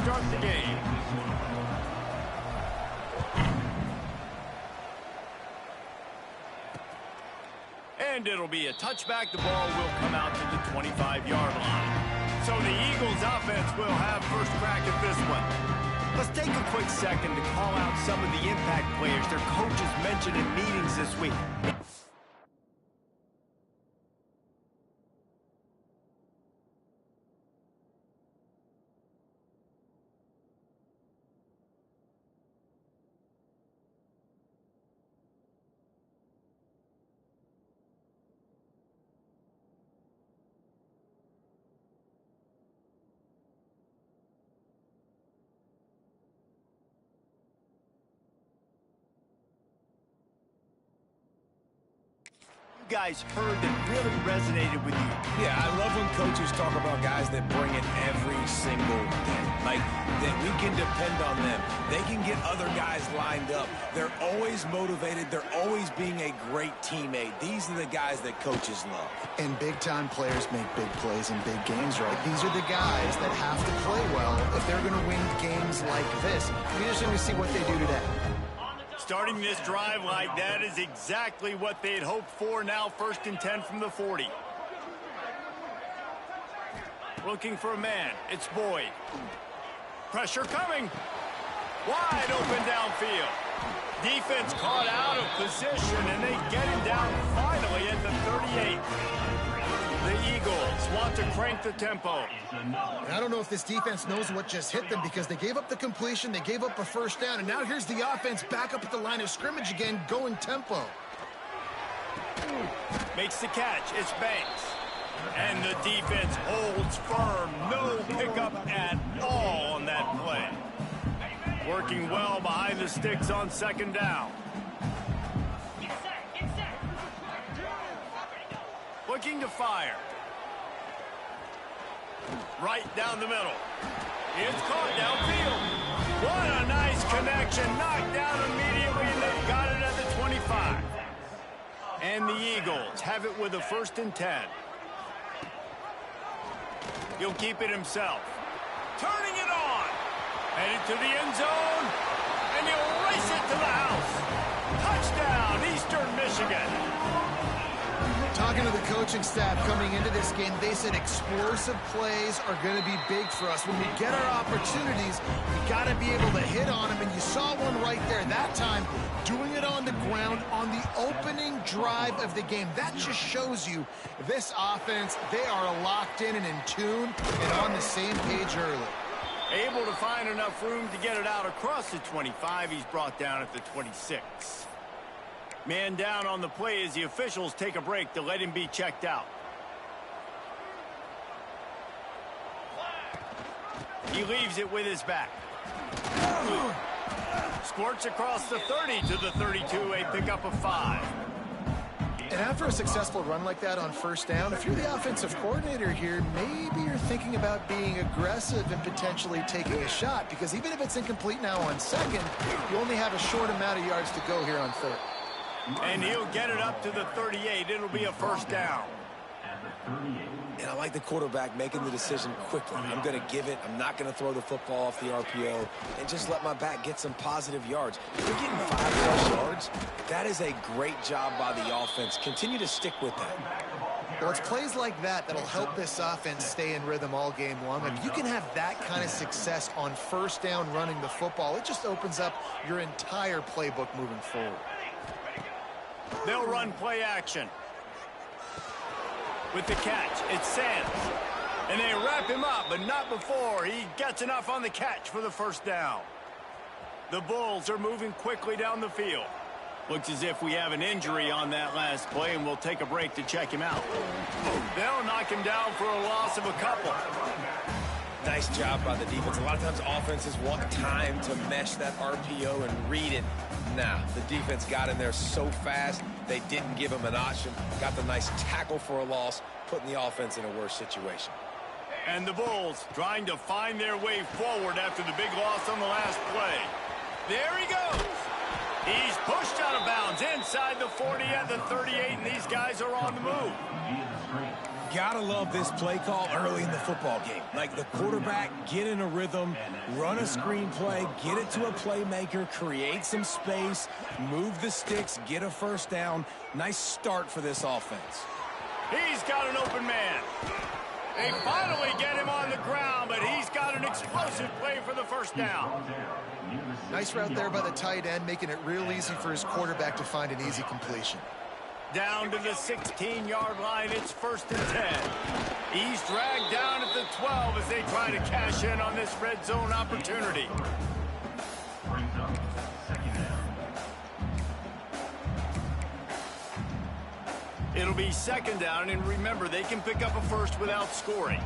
start the game. And it'll be a touchback. The ball will come out to the 25-yard line. So the Eagles offense will have first crack at this one. Let's take a quick second to call out some of the impact players their coaches mentioned in meetings this week. You guys heard that really resonated with you? Yeah, I love when coaches talk about guys that bring it every single day. Like, that we can depend on them. They can get other guys lined up. They're always motivated. They're always being a great teammate. These are the guys that coaches love. And big-time players make big plays in big games, right? These are the guys that have to play well if they're going to win games like this. We just need to see what they do today. Starting this drive like that is exactly what they'd hoped for. Now 1st and 10 from the 40. Looking for a man. It's Boyd. Pressure coming. Wide open downfield. Defense caught out of position, and they get him down finally at the 38. The Eagles want to crank the tempo. I don't know if this defense knows what just hit them because they gave up the completion, they gave up a first down, and now here's the offense back up at the line of scrimmage again, going tempo. Makes the catch. It's Banks. And the defense holds firm. No pickup at all on that play. Working well behind the sticks on 2nd down. Looking to fire. Right down the middle. It's caught downfield. What a nice connection. Knocked down immediately, and they've got it at the 25. And the Eagles have it with a 1st and 10. He'll keep it himself. Turning it on. Headed to the end zone. And he'll race it to the house. Touchdown, Eastern Michigan. Talking to the coaching staff coming into this game, they said explosive plays are going to be big for us. When we get our opportunities, we got to be able to hit on them, and you saw one right there that time, doing it on the ground on the opening drive of the game. That just shows you this offense, they are locked in and in tune and on the same page early. Able to find enough room to get it out across the 25. He's brought down at the 26. Man down on the play as the officials take a break to let him be checked out. He leaves it with his back. Squirts across the 30 to the 32, a pickup of 5. And after a successful run like that on 1st down, if you're the offensive coordinator here, maybe you're thinking about being aggressive and potentially taking a shot, because even if it's incomplete now on 2nd, you only have a short amount of yards to go here on 3rd. And he'll get it up to the 38. It'll be a 1st down. And I like the quarterback making the decision quickly. I'm going to give it. I'm not going to throw the football off the RPO and just let my back get some positive yards. If you're getting 5+ yards, that is a great job by the offense. Continue to stick with that. Well, it's plays like that that'll help this offense stay in rhythm all game long. If you can have that kind of success on 1st down running the football, it just opens up your entire playbook moving forward. They'll run play action. With the catch, it's Sands. And they wrap him up, but not before he gets enough on the catch for the 1st down. The Bulls are moving quickly down the field. Looks as if we have an injury on that last play, and we'll take a break to check him out. They'll knock him down for a loss of a couple. Nice job by the defense. A lot of times offenses want time to mesh that RPO and read it. Nah, the defense got in there so fast, they didn't give him an option. Got the nice tackle for a loss, putting the offense in a worse situation. And the Bulls trying to find their way forward after the big loss on the last play. There he goes. He's pushed out of bounds inside the 40 at the 38, and these guys are on the move. gotta love this play call early in the football game. Like the quarterback, get in a rhythm, run a screen play, get it to a playmaker, create some space, move the sticks, get a first down. Nice start for this offense. He's got an open man. They finally get him on the ground, but he's got an explosive play for the first down. Nice route there by the tight end, making it real easy for his quarterback to find an easy completion. Down to the 16-yard line, it's 1st and 10. He's dragged down at the 12 as they try to cash in on this red zone opportunity. It'll be 2nd down, and remember, they can pick up a first without scoring.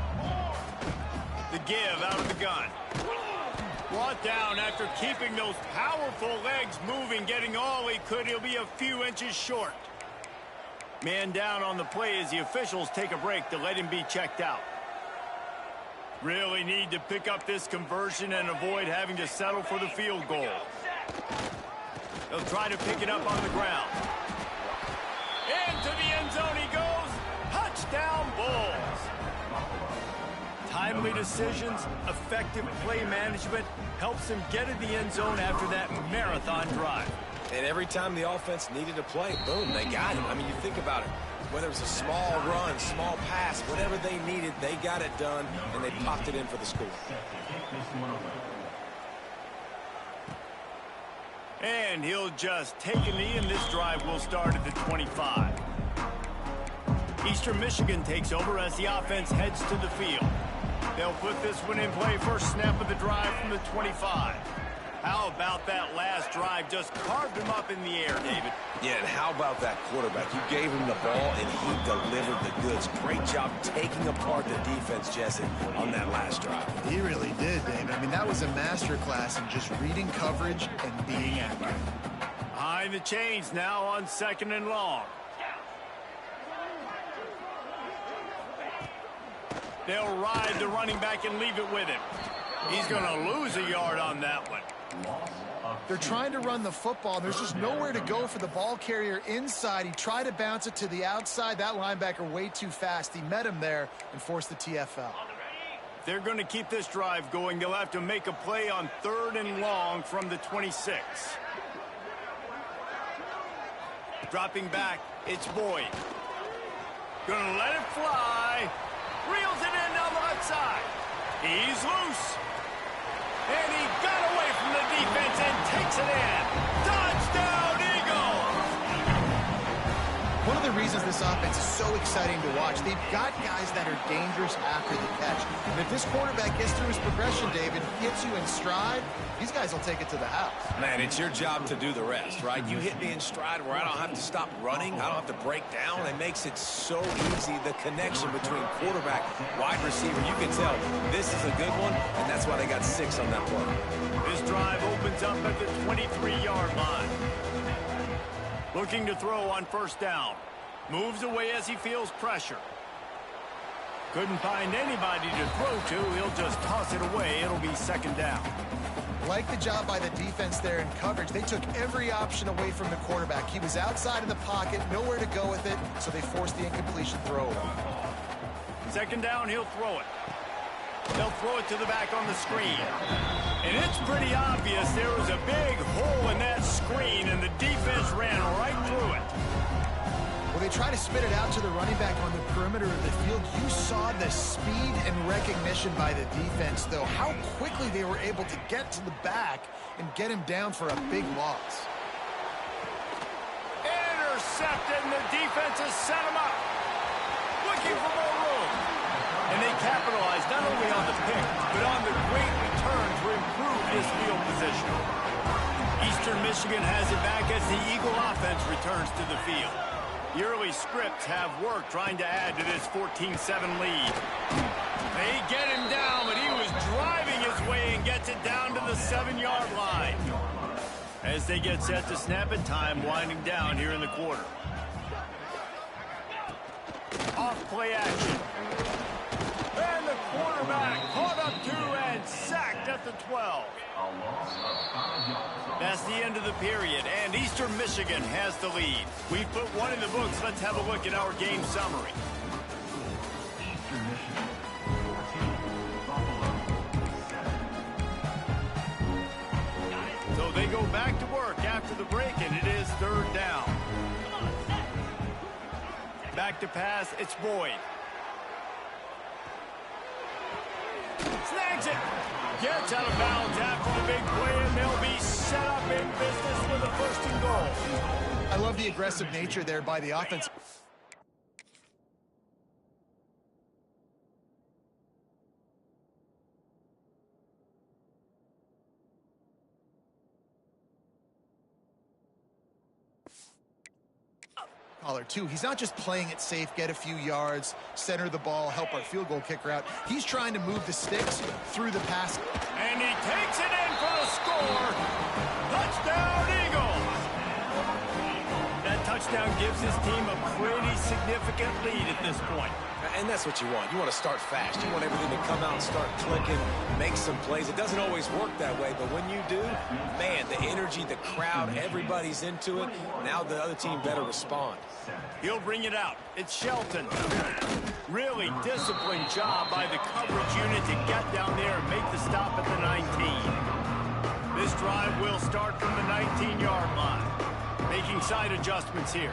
The give out of the gun. Brought down after keeping those powerful legs moving, getting all he could. He'll be a few inches short. Man down on the play as the officials take a break to let him be checked out. Really need to pick up this conversion and avoid having to settle for the field goal. They'll try to pick it up on the ground. Into the end zone he goes. Touchdown, Bulls. Timely decisions, effective play management helps them get in the end zone after that marathon drive. And every time the offense needed a play, boom, they got it. I mean, you think about it. Whether it was a small run, small pass, whatever they needed, they got it done, and they popped it in for the score. And he'll just take a knee, and this drive will start at the 25. Eastern Michigan takes over as the offense heads to the field. They'll put this one in play first snap of the drive from the 25. How about that last drive? Just carved him up in the air, David. Yeah, and how about that quarterback? You gave him the ball, and he delivered the goods. Great job taking apart the defense, Jesse, on that last drive. He really did, David. I mean, that was a masterclass in just reading coverage and being accurate. Behind the chains now on 2nd and long. They'll ride the running back and leave it with him. He's going to lose a yard on that one. They're trying to run the football. There's just nowhere to go for the ball carrier inside. He tried to bounce it to the outside. That linebacker way too fast. He met him there and forced the TFL. They're going to keep this drive going. They'll have to make a play on 3rd and long from the 26. Dropping back, it's Boyd. Gonna let it fly. Reels it in down the left side. He's loose. And he got away from the defense and takes it in. Touchdown, Eagles! One of the reasons this offense is so exciting to watch, they've got guys that are dangerous after the catch. And if this quarterback gets through his progression, David, hits you in stride, these guys will take it to the house. Man, it's your job to do the rest, right? You hit me in stride where I don't have to stop running. I don't have to break down. It makes it so easy, the connection between quarterback, wide receiver. You can tell this is a good one, and that's why they got 6 on that play. This drive opens up at the 23-yard line. Looking to throw on 1st down. Moves away as he feels pressure. Couldn't find anybody to throw to. He'll just toss it away. It'll be 2nd down. Like the job by the defense there in coverage. They took every option away from the quarterback. He was outside of the pocket, nowhere to go with it, so they forced the incompletion throw. 2nd down, he'll throw it. They'll throw it to the back on the screen. And it's pretty obvious there was a big hole in that screen, and the defense ran right through it. Well, they try to spit it out to the running back on the perimeter of the field. You saw the speed and recognition by the defense, though. How quickly they were able to get to the back and get him down for a big loss. Intercepted, and the defense has set him up. Looking for more room. And they capitalize not only on the pick, but on the great return to improve this field position. Eastern Michigan has it back as the Eagle offense returns to the field. The early scripts have worked trying to add to this 14-7 lead. They get him down, but he was driving his way and gets it down to the 7-yard line. As they get set to snap it, time winding down here in the quarter. Off play action. And the quarterback caught up to and sacked at the 12. That's the end of the period, and Eastern Michigan has the lead. We've put one in the books. Let's have a look at our game summary. they go back to work after the break, and it is third down. Back to pass, it's Boyd. Snags it. Gets out of bounds after the big play, and they'll be set up in business with a first and goal. I love the aggressive nature there by the offense. Too. He's not just playing it safe, get a few yards, center the ball, help our field goal kicker out. He's trying to move the sticks through the pass. And he takes it in for the score. Touchdown, Eagles. That touchdown gives his team a pretty significant lead at this point. And that's what you want. You want to start fast. You want everything to come out and start clicking, make some plays. It doesn't always work that way, but when you do, man, the energy, the crowd, everybody's into it. Now the other team better respond. He'll bring it out. It's Shelton. Really disciplined job by the coverage unit to get down there and make the stop at the 19. This drive will start from the 19-yard line. Making side adjustments here.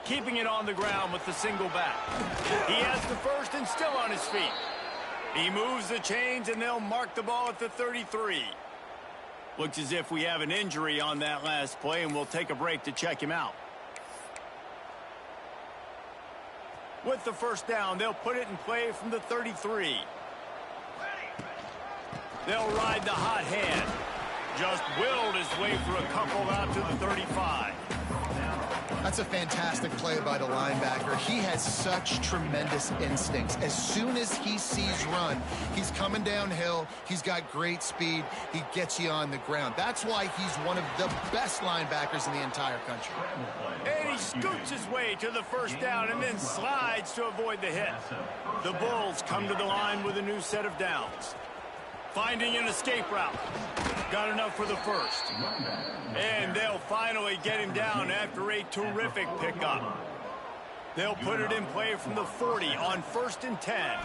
Keeping it on the ground with the single back. He has the first and still on his feet. He moves the chains, and they'll mark the ball at the 33. Looks as if we have an injury on that last play, and we'll take a break to check him out. With the first down, they'll put it in play from the 33. They'll ride the hot hand. Just willed his way for a couple out to the 35. That's a fantastic play by the linebacker. He has such tremendous instincts. As soon as he sees run, he's coming downhill. He's got great speed. He gets you on the ground. That's why he's one of the best linebackers in the entire country. And he scoots his way to the first down and then slides to avoid the hit. The Bulls come to the line with a new set of downs. Finding an escape route. Got enough for the first. And they'll finally get him down after a terrific pickup. They'll put it in play from the 40 on 1st and 10.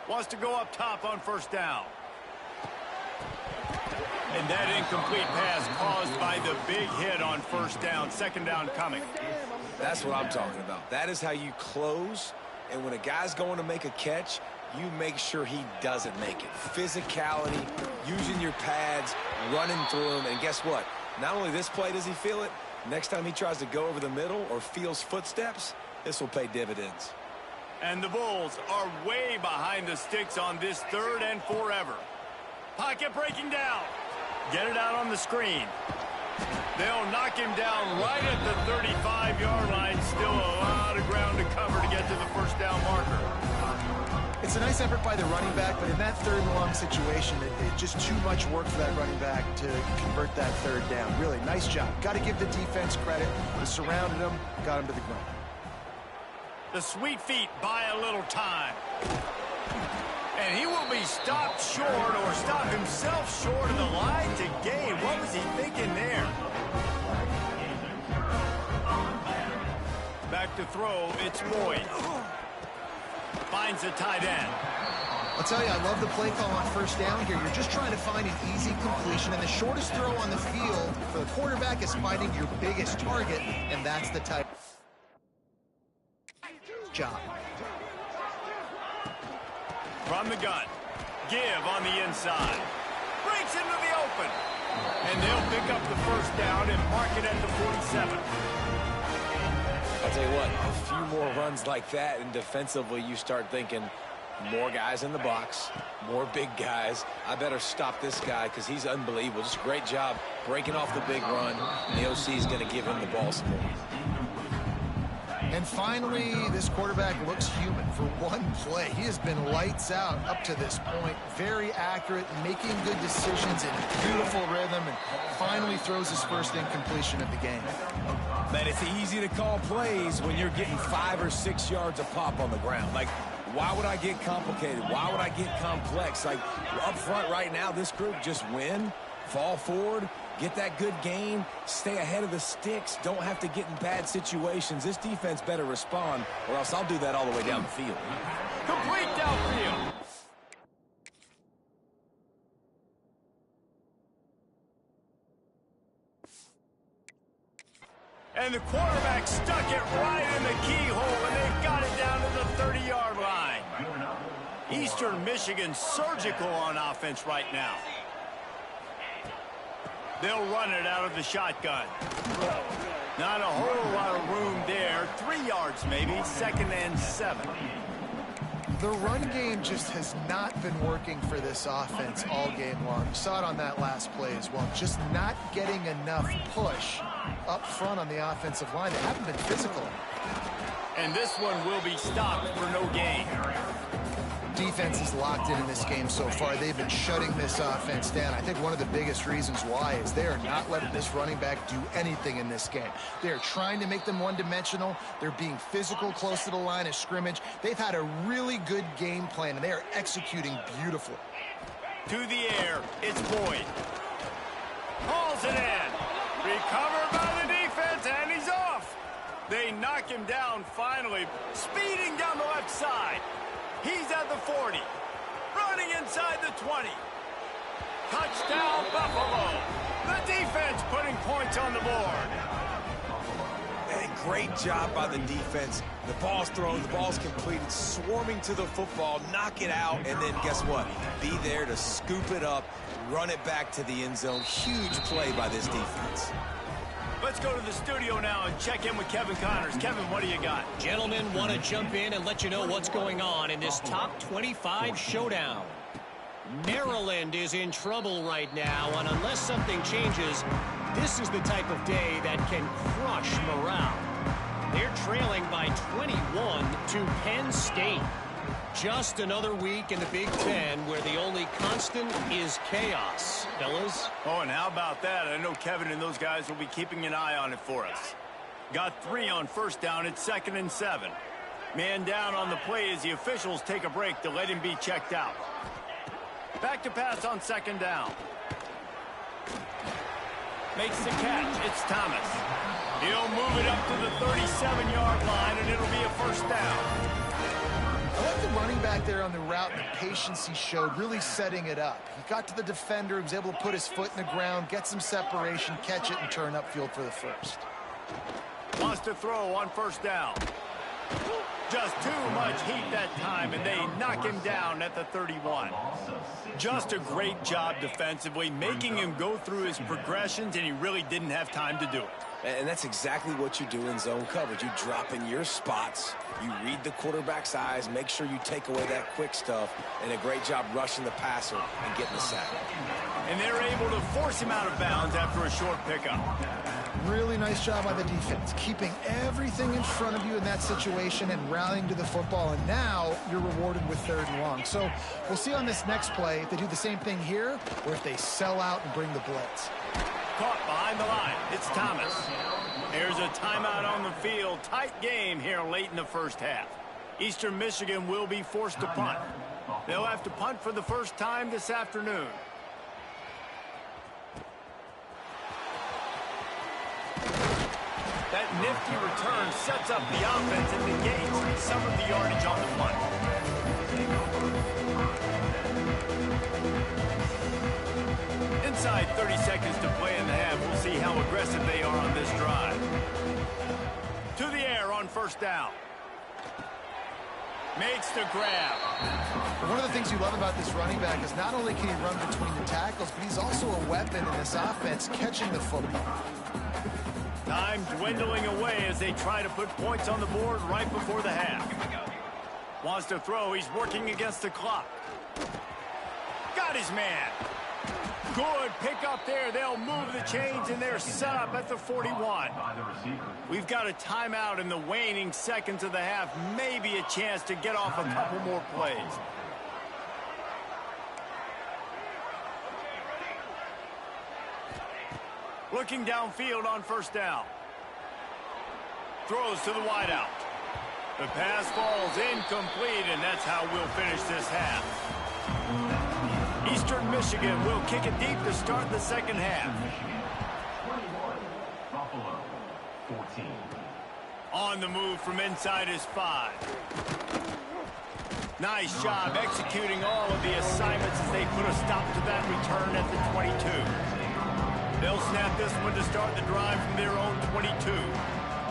Wants to go up top on first down. And that incomplete pass caused by the big hit on first down. Second down coming. That's what I'm talking about. That is how you close. And when a guy's going to make a catch, you make sure he doesn't make it. Physicality, using your pads, running through him. And guess what? Not only this play does he feel it, next time he tries to go over the middle or feels footsteps, this will pay dividends. And the Bulls are way behind the sticks on this third and forever. Pocket breaking down. Get it out on the screen. They'll knock him down right at the 35-yard line. Still a lot of ground to cover to get to the first down marker. It's a nice effort by the running back, but in that third and long situation, it's just too much work for that running back to convert that third down. Really, nice job. Got to give the defense credit. They surrounded him, got him to the ground. The sweet feet buy a little time. And he will be stopped short or stop himself short of the line to gain. What was he thinking there? Back to throw, it's Boyd. Finds a tight end. I'll tell you, I love the play call on first down here. You're just trying to find an easy completion, and the shortest throw on the field for the quarterback is finding your biggest target, and that's the tight job. From the gun, give on the inside. Breaks into the open. And they'll pick up the first down and mark it at the 47. I'll tell you what, a few more runs like that, and defensively you start thinking more guys in the box, more big guys. I better stop this guy because he's unbelievable. Just a great job breaking off the big run, and the OC is going to give him the ball some more. And finally, this quarterback looks human for one play. He has been lights out up to this point. Very accurate, making good decisions in beautiful rhythm, and finally throws his first incompletion of the game. Man, it's easy to call plays when you're getting 5 or 6 yards a pop on the ground. Like, why would I get complicated? Why would I get complex? Like, up front right now, this group just win, fall forward, get that good gain, stay ahead of the sticks, don't have to get in bad situations. This defense better respond, or else I'll do that all the way down the field. Complete downfield. And the quarterback stuck it right in the keyhole, and they've got it down to the 30-yard line. Eastern Michigan surgical on offense right now. They'll run it out of the shotgun. Not a whole lot of room there. 3 yards maybe, 2nd and 7. The run game just has not been working for this offense all game long. You saw it on that last play as well. Just not getting enough push up front on the offensive line. They haven't been physical. And this one will be stopped for no gain. Defense is locked in this game so far. They've been shutting this offense down. I think one of the biggest reasons why is they are not letting this running back do anything in this game. They are trying to make them one-dimensional. They're being physical close to the line of scrimmage. They've had a really good game plan, and they are executing beautifully. To the air, it's Boyd. Hauls it in. Recovered by the defense, and he's off. They knock him down finally, speeding down the left side. He's at the 40, running inside the 20. Touchdown, Buffalo. The defense putting points on the board. Hey, great job by the defense. The ball's thrown, the ball's completed, swarming to the football, knock it out, and then guess what? Be there to scoop it up, run it back to the end zone. Huge play by this defense. Let's go to the studio now and check in with Kevin Connors. Kevin, what do you got? Gentlemen, want to jump in and let you know what's going on in this top 25 showdown. Maryland is in trouble right now, and unless something changes, this is the type of day that can crush morale. They're trailing by 21 to Penn State. Just another week in the Big Ten where the only constant is chaos, fellas. Oh, and how about that? I know Kevin and those guys will be keeping an eye on it for us. Got 3 on first down. It's 2nd and 7. Man down on the play as the officials take a break to let him be checked out. Back to pass on 2nd down. Makes the catch. It's Thomas. He'll move it up to the 37-yard line, and it'll be a first down. I like the running back there on the route and the patience he showed, really setting it up. He got to the defender, he was able to put his foot in the ground, get some separation, catch it, and turn upfield for the first. Wants to throw on first down. Just too much heat that time, and they knock him down at the 31. Just a great job defensively, making him go through his progressions, and he really didn't have time to do it. And that's exactly what you do in zone coverage. You drop in your spots, you read the quarterback's eyes, make sure you take away that quick stuff, and a great job rushing the passer and getting the sack. And they're able to force him out of bounds after a short pickup. Really nice job by the defense, keeping everything in front of you in that situation and rallying to the football, and now you're rewarded with 3rd and long. So we'll see on this next play if they do the same thing here or if they sell out and bring the blitz. Caught behind the line. It's Thomas. Here's a timeout on the field. Tight game here late in the first half. Eastern Michigan will be forced to punt. They'll have to punt for the first time this afternoon. That nifty return sets up the offense and negates some of the yardage on the punt. Inside 30 seconds to play in the half. We'll see how aggressive they are on this drive. To the air on first down. Makes the grab. One of the things you love about this running back is not only can he run between the tackles, but he's also a weapon in this offense catching the football. Time dwindling away as they try to put points on the board right before the half. Wants to throw. He's working against the clock. Got his man. Good pick up there. They'll move the chains, and they're set up at the 41. We've got a timeout in the waning seconds of the half. Maybe a chance to get off a couple more plays. Looking downfield on first down. Throws to the wideout. The pass falls incomplete, and that's how we'll finish this half. Eastern Michigan will kick it deep to start the second half. 21, Buffalo, 14. On the move from inside his 5. Nice job executing all of the assignments as they put a stop to that return at the 22. They'll snap this one to start the drive from their own 22.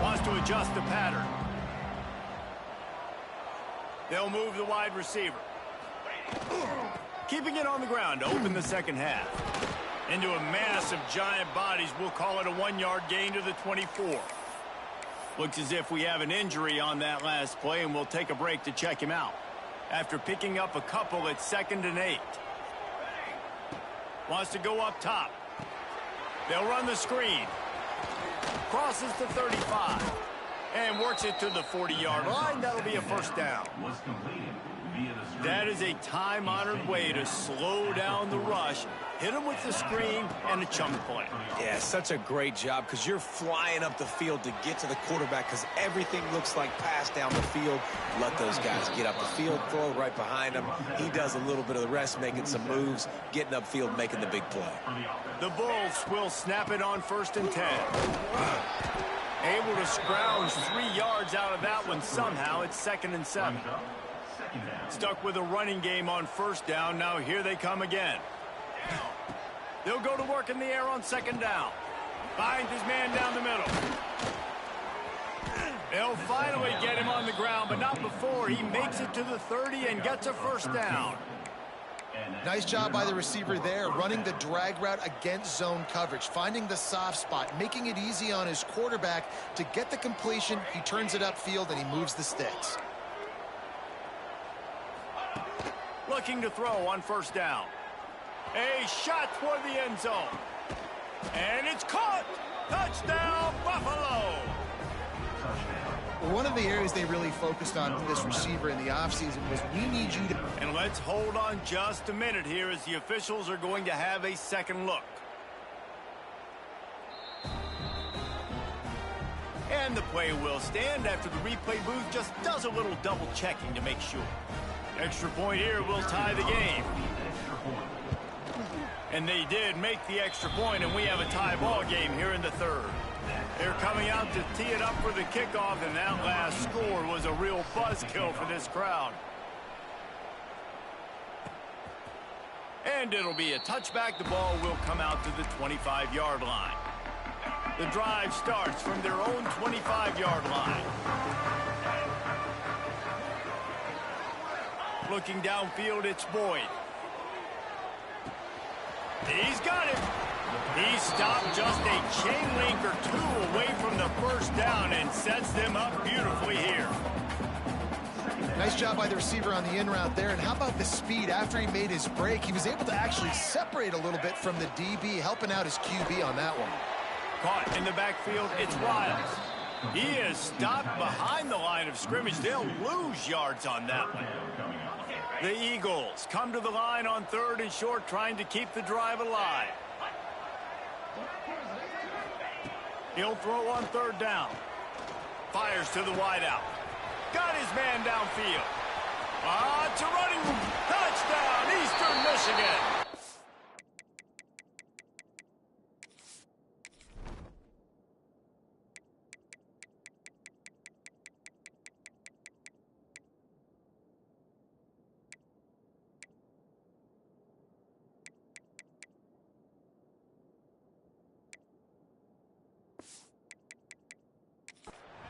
Wants to adjust the pattern. They'll move the wide receiver. Keeping it on the ground to open the second half. Into a mass of giant bodies, we'll call it a 1-yard gain to the 24. Looks as if we have an injury on that last play, and we'll take a break to check him out. After picking up a couple at 2nd and 8. Wants to go up top. They'll run the screen. Crosses to 35. And works it to the 40-yard line. That'll be a first down. Was completed via the screen. That is a time-honored way to slow down the rush. Hit him with the screen and a chunk play. Yeah, such a great job because you're flying up the field to get to the quarterback because everything looks like pass down the field. Let those guys get up the field, throw right behind him. He does a little bit of the rest, making some moves, getting upfield, making the big play. The Bulls will snap it on 1st and 10. Able to scrounge 3 yards out of that one somehow. It's 2nd and 7. Stuck with a running game on 1st down. Now here they come again. They'll go to work in the air on 2nd down. Finds his man down the middle. They'll finally get him on the ground, but not before he makes it to the 30 and gets a first down. Nice job by the receiver there, running the drag route against zone coverage, finding the soft spot, making it easy on his quarterback to get the completion. He turns it upfield and he moves the sticks. Looking to throw on 1st down. A shot toward the end zone. And it's caught. Touchdown, Buffalo. One of the areas they really focused on with this receiver in the offseason was we need you to... And let's hold on just a minute here as the officials are going to have a second look. And the play will stand after the replay booth just does a little double checking to make sure. Extra point here will tie the game. And they did make the extra point, and we have a tie ball game here in the 3rd. They're coming out to tee it up for the kickoff, and that last score was a real buzzkill for this crowd. And it'll be a touchback. The ball will come out to the 25-yard line. The drive starts from their own 25-yard line. Looking downfield, it's Boyd. He's got it. He stopped just a chain link or 2 away from the first down and sets them up beautifully here. Nice job by the receiver on the in route there. And how about the speed after he made his break? He was able to actually separate a little bit from the DB, helping out his QB on that one. Caught in the backfield, it's Wiles. He is stopped behind the line of scrimmage. They'll lose yards on that one. The Eagles come to the line on 3rd and short, trying to keep the drive alive. He'll throw on 3rd down. Fires to the wideout. Got his man downfield. It's a running touchdown, Eastern Michigan.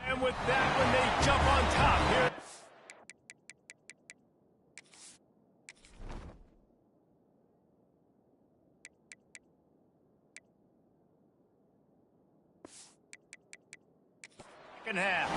And with that one, they jump on top here. Second half.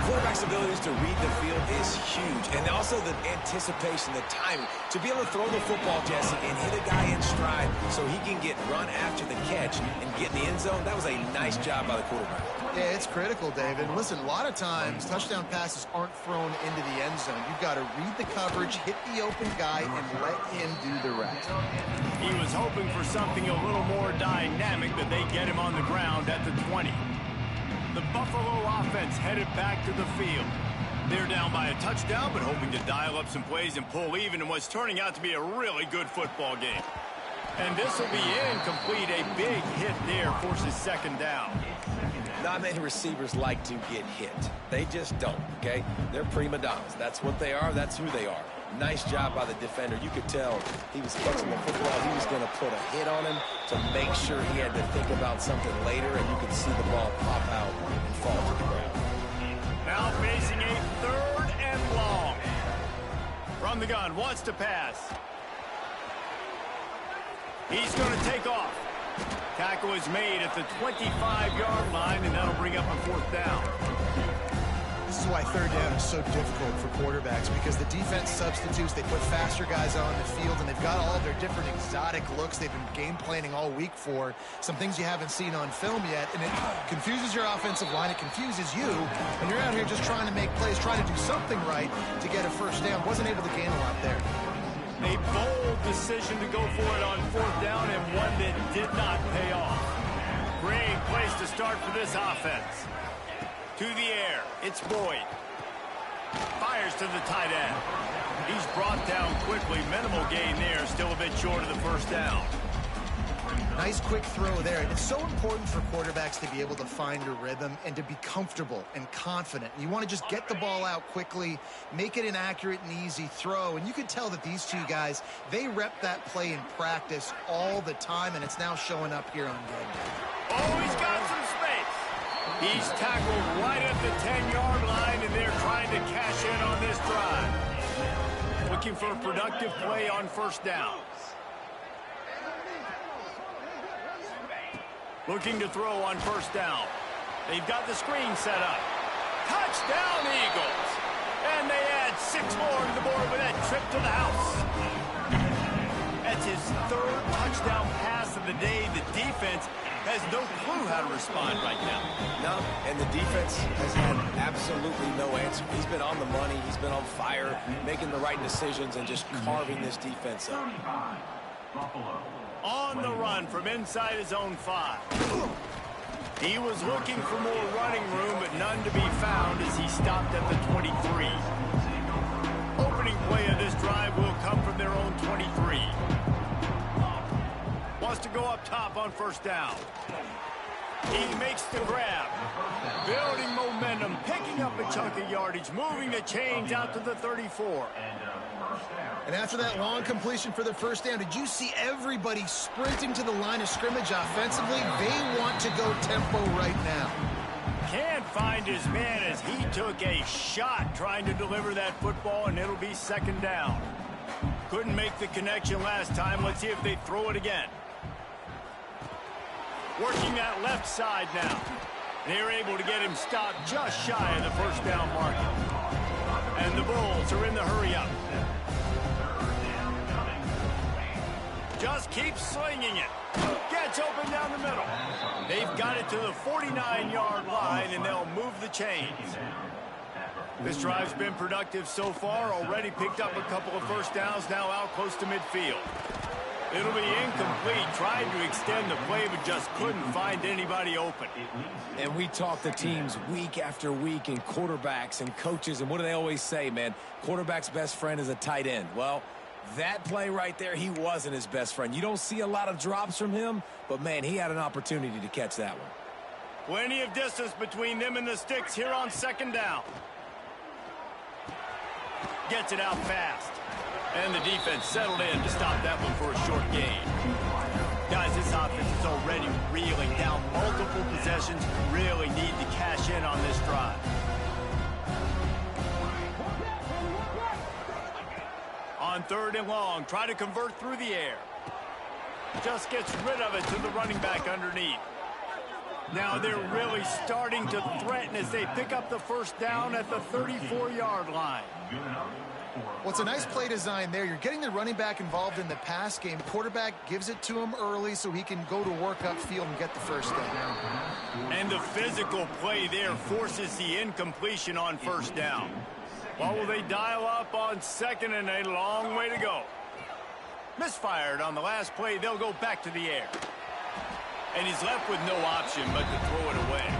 Quarterback's abilities to read the field is huge, and also the anticipation, the timing. To be able to throw the football, Jesse, and hit a guy in stride so he can get run after the catch and get in the end zone, that was a nice job by the quarterback. Yeah, it's critical, David. Listen, a lot of times touchdown passes aren't thrown into the end zone. You've got to read the coverage, hit the open guy, and let him do the rest. He was hoping for something a little more dynamic, but they get him on the ground at the 20. The Buffalo offense headed back to the field. They're down by a touchdown, but hoping to dial up some plays and pull even in what's turning out to be a really good football game. And this will be incomplete. A big hit there forces 2nd down. Not many receivers like to get hit. They just don't, okay? They're prima donnas. That's what they are. That's who they are. Nice job by the defender. You could tell he was catching the football. He was going to put a hit on him to make sure he had to think about something later, and you could see the ball pop out and fall to the ground. Now facing a 3rd and long. From the gun, wants to pass. He's going to take off. Tackle is made at the 25-yard line, and that'll bring up a 4th down. This is why 3rd down is so difficult for quarterbacks, because the defense substitutes. They put faster guys on the field, and they've got all their different exotic looks they've been game planning all week for, some things you haven't seen on film yet, and it confuses your offensive line. It confuses you, and you're out here just trying to make plays, trying to do something right to get a 1st down. Wasn't able to gain a lot there. A bold decision to go for it on 4th down, and one that did not pay off. Great place to start for this offense. To the air, it's Boyd. Fires to the tight end. He's brought down quickly. Minimal gain there, still a bit short of the 1st down. Nice quick throw there. And it's so important for quarterbacks to be able to find a rhythm and to be comfortable and confident. You want to just get the ball out quickly, make it an accurate and easy throw. And you can tell that these two guys, they rep that play in practice all the time, and it's now showing up here on game day. Oh, he's got some space. He's tackled right at the 10-yard line, and they're trying to cash in on this drive. Looking for a productive play on 1st down. Looking to throw on 1st down. They've got the screen set up. Touchdown, Eagles. And they add 6 more to the board with that trip to the house. That's his 3rd touchdown pass of the day. The defense has no clue how to respond right now. No, and the defense has had absolutely no answer. He's been on the money. He's been on fire, making the right decisions and just carving this defense up. On the run from inside his own 5. He was looking for more running room, but none to be found as he stopped at the 23. Opening play of this drive will come from their own 23. Wants to go up top on 1st down. He makes the grab. Building momentum, picking up a chunk of yardage, moving the chains out to the 34. And after that long completion for the 1st down, did you see everybody sprinting to the line of scrimmage offensively? They want to go tempo right now. Can't find his man as he took a shot trying to deliver that football, and it'll be 2nd down. Couldn't make the connection last time. Let's see if they throw it again. Working that left side now. They're able to get him stopped just shy of the 1st down marker. And the Bulls are in the hurry-up. Just keeps slinging it. Gets open down the middle. They've got it to the 49-yard line, and they'll move the chains. This drive's been productive so far. Already picked up a couple of 1st downs, now out close to midfield. It'll be incomplete. Tried to extend the play, but just couldn't find anybody open. And we talk to teams week after week, and quarterbacks and coaches, and what do they always say, man? Quarterback's best friend is a tight end. Well, that play right there, he wasn't his best friend. You don't see a lot of drops from him, but, man, he had an opportunity to catch that one. Plenty of distance between them and the sticks here on 2nd down. Gets it out fast. And the defense settled in to stop that one for a short gain. Guys, this offense is already reeling down multiple possessions. Really need to cash in on this drive. On 3rd and long, try to convert through the air. Just gets rid of it to the running back underneath. Now they're really starting to threaten as they pick up the 1st down at the 34-yard line. Well, it's a nice play design there. You're getting the running back involved in the pass game. Quarterback gives it to him early so he can go to work upfield and get the 1st down. And the physical play there forces the incompletion on 1st down. What will they dial up on 2nd and a long way to go? Misfired on the last play. They'll go back to the air. And he's left with no option but to throw it away.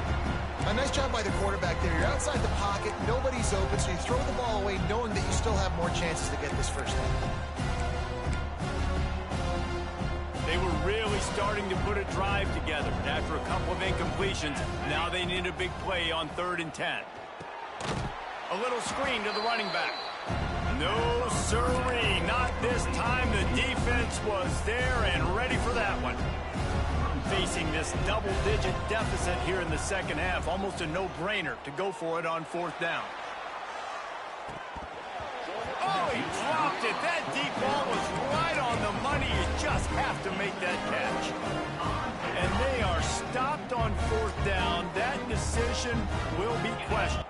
A nice job by the quarterback there. You're outside the pocket. Nobody's open, so you throw the ball away knowing that you still have more chances to get this 1st down. They were really He's starting to put a drive together. After a couple of incompletions, now they need a big play on 3rd and 10. A little screen to the running back. No, sirree, not this time. The defense was there and ready for that one. Facing this double-digit deficit here in the second half, almost a no-brainer to go for it on 4th down. Oh, he dropped it. That deep ball was right on the money. You just have to make that catch. And they are stopped on 4th down. That decision will be questioned.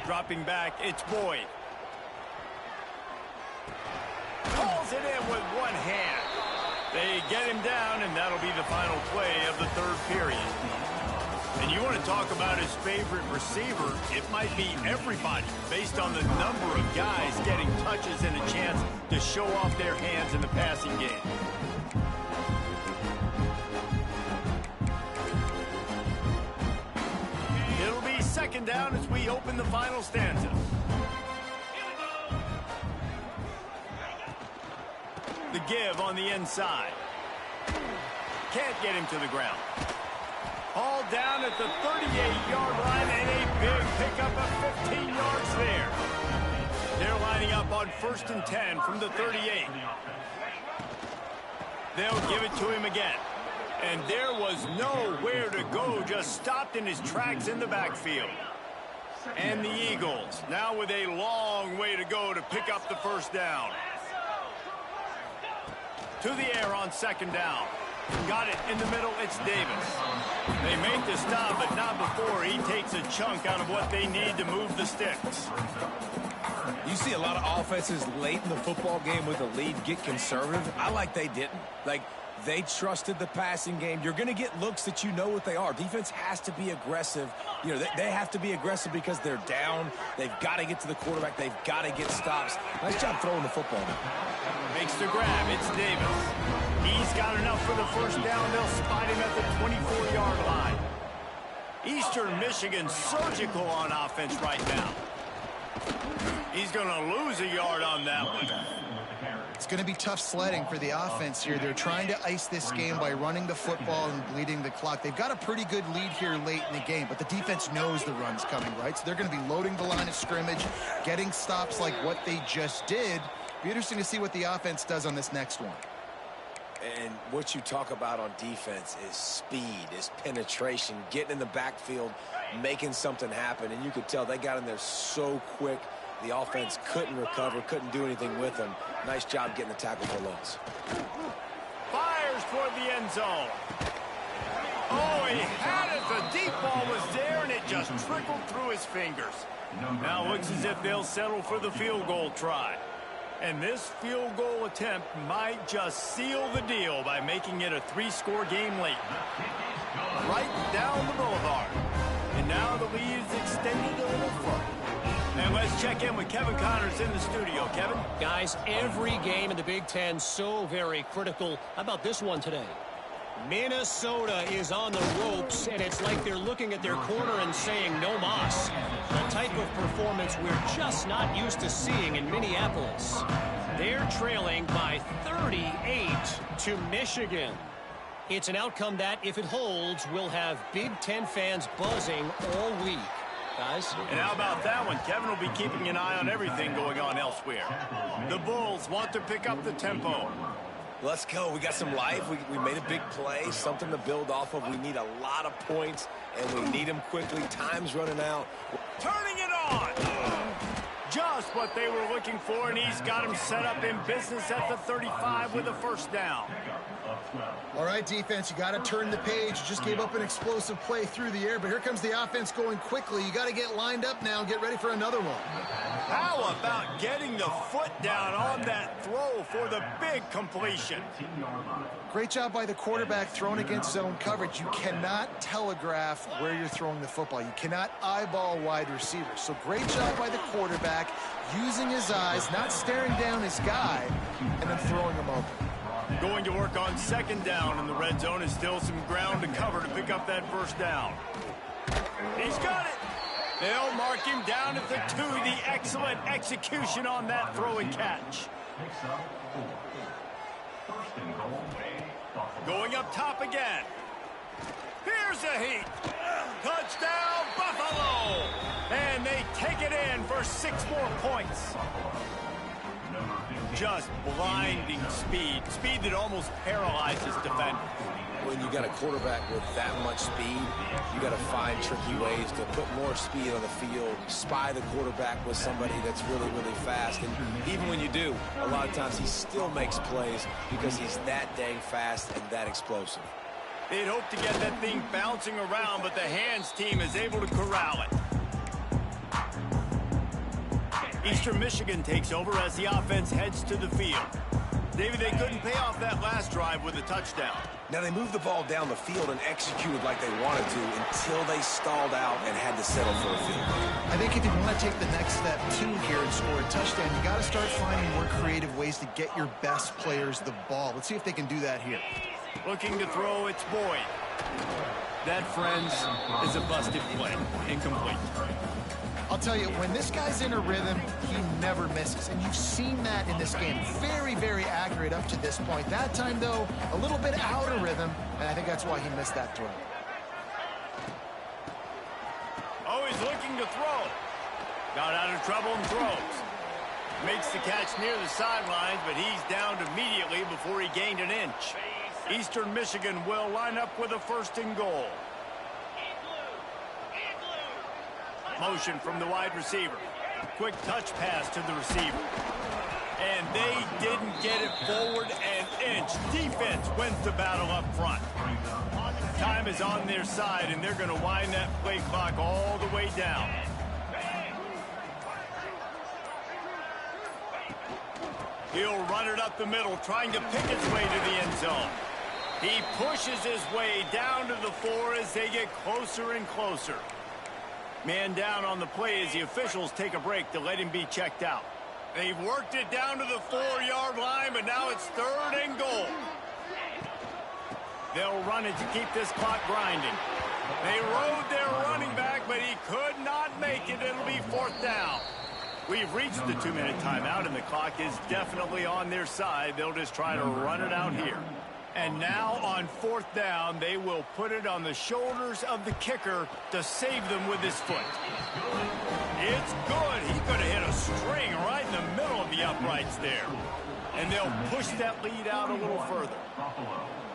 Dropping back, it's Boyd. Pulls it in with one hand. They get him down, and that'll be the final play of the 3rd period. And you want to talk about his favorite receiver, it might be everybody, based on the number of guys getting touches and a chance to show off their hands in the passing game. It'll be 2nd down as we open the final stanza. The give on the inside. Can't get him to the ground. All down at the 38-yard line and a big pickup of 15 yards there. They're lining up on 1st and 10 from the 38. They'll give it to him again. And there was nowhere to go, just stopped in his tracks in the backfield. And the Eagles now with a long way to go to pick up the 1st down. To the air on 2nd down. Got it in the middle, it's Davis. They make the stop, but not before he takes a chunk out of what they need to move the sticks. You see a lot of offenses late in the football game with a lead get conservative. I like they didn't. Like, they trusted the passing game. You're going to get looks that you know what they are. Defense has to be aggressive. You know, they have to be aggressive because they're down. They've got to get to the quarterback. They've got to get stops. Nice job throwing the football now. Makes the grab. It's Davis. He's got enough for the 1st down. They'll spot him at the 24-yard line. Eastern Michigan surgical on offense right now. He's going to lose a yard on that one. It's going to be tough sledding for the offense here. They're trying to ice this game by running the football and bleeding the clock. They've got a pretty good lead here late in the game, but the defense knows the run's coming, right? So they're going to be loading the line of scrimmage, getting stops like what they just did. Be interesting to see what the offense does on this next one. And what you talk about on defense is speed, is penetration, getting in the backfield, making something happen. And you could tell they got in there so quick. The offense couldn't recover, couldn't do anything with them. Nice job getting the tackle for loss. Fires toward the end zone. Oh, he had it. The deep ball was there, and it just trickled through his fingers. Now looks as if they'll settle for the field goal try. And this field goal attempt might just seal the deal by making it a 3-score game late. Right down the boulevard. And now the lead is extended a little further. And let's check in with Kevin Connors in the studio. Kevin? Guys, every game in the Big Ten so very critical. How about this one today? Minnesota is on the ropes, and it's like they're looking at their corner and saying, no mas. The type of performance we're just not used to seeing in Minneapolis. They're trailing by 38 to Michigan. It's an outcome that, if it holds, will have Big Ten fans buzzing all week. Guys? And how about that one? Kevin will be keeping an eye on everything going on elsewhere. The Bulls want to pick up the tempo. Let's go. We got some life. We made a big play, something to build off of. We need a lot of points, and we need them quickly. Time's running out. Turning it on! Just what they were looking for, and he's got him set up in business at the 35 with a 1st down. All right, defense, you got to turn the page. You just gave up an explosive play through the air, but here comes the offense going quickly. You got to get lined up now and get ready for another one. How about getting the foot down on that throw for the big completion? Great job by the quarterback throwing against zone coverage. You cannot telegraph where you're throwing the football. You cannot eyeball wide receivers. So great job by the quarterback using his eyes, not staring down his guy, and then throwing him open. Going to work on second down in the red zone is still some ground to cover to pick up that first down. He's got it. They'll mark him down at the 2. The excellent execution on that throw and catch. Going up top again. Here's a heat. Touchdown, Buffalo! And they take it in for 6 more points. Just blinding speed. Speed that almost paralyzes defenders. When you got a quarterback with that much speed, you got to find tricky ways to put more speed on the field, spy the quarterback with somebody that's really, really fast. And even when you do, a lot of times he still makes plays because he's that dang fast and that explosive. They'd hope to get that thing bouncing around, but the hands team is able to corral it. Eastern Michigan takes over as the offense heads to the field. David, they couldn't pay off that last drive with a touchdown. Now, they moved the ball down the field and executed like they wanted to until they stalled out and had to settle for a field goal. I think if you want to take the next step, too, here and score a touchdown, you got to start finding more creative ways to get your best players the ball. Let's see if they can do that here. Looking to throw, it's Boyd. That, friends, is a busted play. Incomplete. I'll tell you, when this guy's in a rhythm, he never misses. And you've seen that in this game. Very, very accurate up to this point. That time, though, a little bit out of rhythm, and I think that's why he missed that throw. Oh, he's looking to throw. Got out of trouble and throws. Makes the catch near the sidelines, but he's downed immediately before he gained an inch. Eastern Michigan will line up with a 1st and goal. Motion from the wide receiver. Quick touch pass to the receiver. And they didn't get it forward an inch. Defense wins the battle up front. Time is on their side, and they're going to wind that play clock all the way down. He'll run it up the middle, trying to pick his way to the end zone. He pushes his way down to the 4 as they get closer and closer. Man down on the play as the officials take a break to let him be checked out. They've worked it down to the 4-yard line, but now it's 3rd and goal. They'll run it to keep this clock grinding. They rode their running back, but he could not make it. It'll be 4th down. We've reached the 2-minute timeout, and the clock is definitely on their side. They'll just try to run it out here. And now on 4th down, they will put it on the shoulders of the kicker to save them with his foot. It's good. He could have hit a string right in the middle of the uprights there. And they'll push that lead out a little further.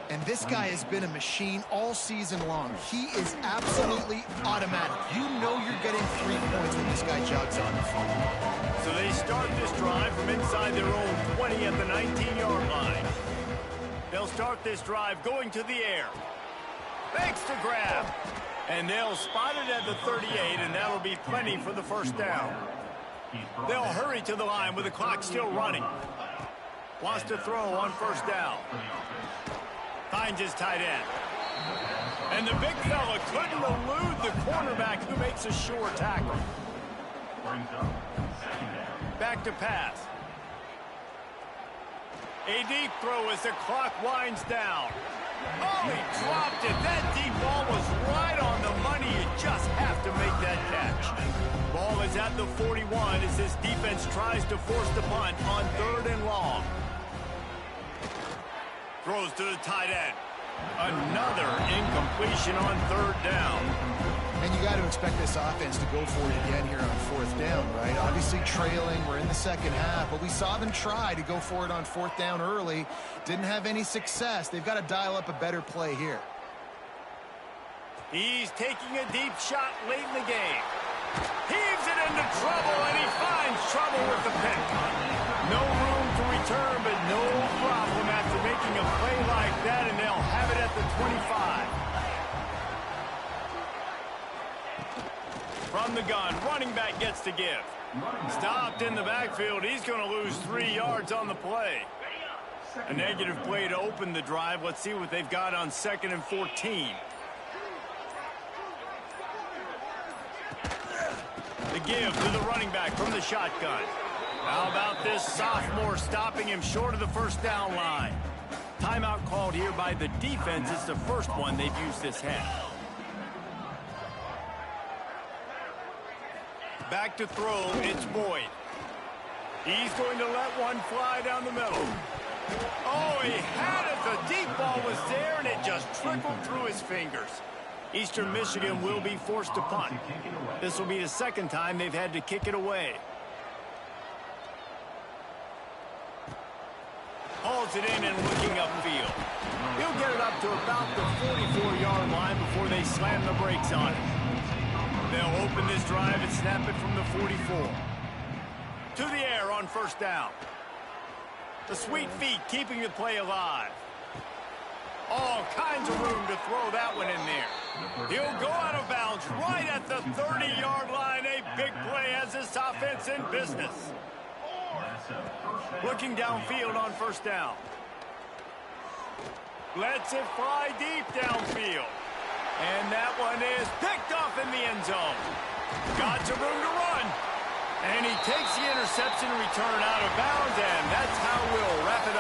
And this guy has been a machine all season long. He is absolutely automatic. You know you're getting 3 points when this guy jogs on the field. So they start this drive from inside their own 20 at the 19-yard line. They'll start this drive going to the air. Thanks to grab. And they'll spot it at the 38, and that'll be plenty for the 1st down. They'll hurry to the line with the clock still running. Wants to throw on 1st down. Finds his tight end. And the big fella couldn't elude the cornerback who makes a sure tackle. Back to pass. A deep throw as the clock winds down. Oh, he dropped it. That deep ball was right on the money. You just have to make that catch. Ball is at the 41 as this defense tries to force the punt on 3rd and long. Throws to the tight end. Another incompletion on 3rd down. And you got to expect this offense to go for it again here on 4th down, right? Obviously trailing, we're in the 2nd half, but we saw them try to go for it on 4th down early. Didn't have any success. They've got to dial up a better play here. He's taking a deep shot late in the game. Heaves it into trouble, and he finds trouble with the pick. No room to return, but no problem after making a play like that, and they'll have it at the 25. From the gun, running back gets to give. Stopped in the backfield. He's going to lose 3 yards on the play. A negative play to open the drive. Let's see what they've got on 2nd and 14. The give to the running back from the shotgun. How about this sophomore stopping him short of the 1st down line? Timeout called here by the defense. It's the first one they've used this half. Back to throw, it's Boyd. He's going to let one fly down the middle. Oh, he had it. The deep ball was there, and it just trickled through his fingers. Eastern Michigan will be forced to punt. This will be the second time they've had to kick it away. Hauls it in and looking upfield. He'll get it up to about the 44-yard line before they slam the brakes on it. They'll open this drive and snap it from the 44. To the air on first down. The sweet feet keeping the play alive. All kinds of room to throw that one in there. He'll go out of bounds right at the 30-yard line. A big play has this offense in business. Looking downfield on first down. Lets it fly deep downfield. And that one is picked off in the end zone. Got some room to run. And he takes the interception and return out of bounds, and that's how we'll wrap it up.